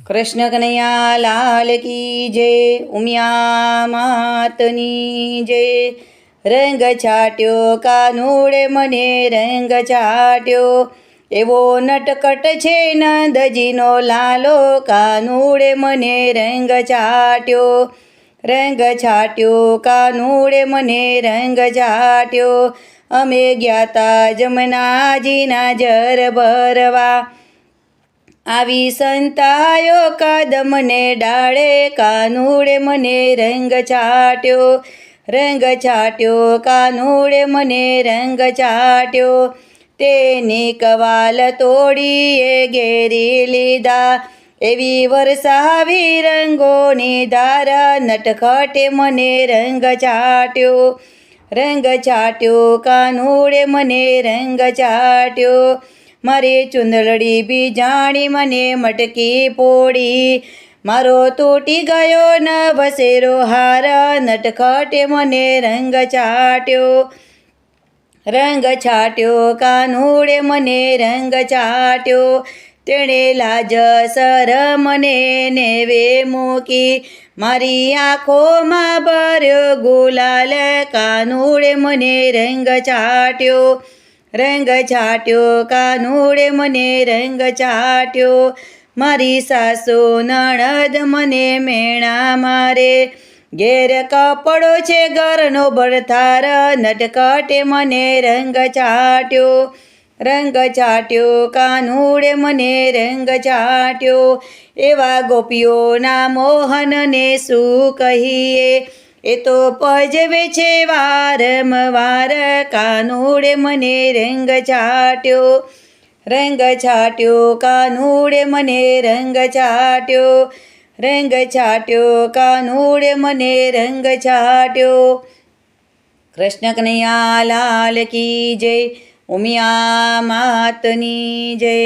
કૃષ્ણ કનૈયા લાલ કી જય, ઉમિયા માતની જય. રંગ છાટ્યો કાનુડે મને રંગ છાટ્યો, એવો નટકટ છે નંદજીનો લાલો, કાનુડે મને રંગ છાટ્યો. રંગ છાટ્યો કાનુડે મને રંગ છાટ્યો, અમે ગયા તા જમનાજીના જર ભરવા. આવી સંતાયો કદમને ડાળે, કાનુડે મને રંગ છાટ્યો. રંગ છાટ્યો કાનુડે મને રંગ છાટ્યો, તેની કવાલ તોડીએ ઘેરી લીધા. એવી વરસાવી રંગોની ધારા, નટખટે મને રંગ છાટ્યો. રંગ છાટ્યો કાનુડે મને રંગ છાટ્યો, મારી ચુંદડી બીજાણી મને મટકી પોડી. મારો તૂટી ગયો નવસેરો હાર, નટખટે મને રંગ છાટ્યો. રંગ છાટ્યો કાનુડે મને રંગ છાટ્યો, તેણે લાજ શરમને નેવે મૂકી. મારી આંખોમાં ભર્યો ગુલાલ, કાનુડે મને રંગ છાટ્યો. રંગ છાટ્યો કાનુડે મને રંગ છાટ્યો, મારી સાસુ નણદ મને મેણા મારે. ઘેર કપડો છે ઘરનો ભરથાર, નટખટે મને રંગ છાટ્યો. રંગ છાટ્યો કાનુડે મને રંગ છાટ્યો, એવા ગોપીઓના મોહનને શું કહીએ. એ તો પજવે છે વારંવાર, કાનુડે મને રંગ છાટ્યો. રંગ છાટ્યો કાનુડે મને રંગ છાટ્યો. રંગ છાટ્યો કાનુડે મને રંગ છાટ્યો. કૃષ્ણ કનૈયા લાલ કી જય, ઉમિયા માતની જય.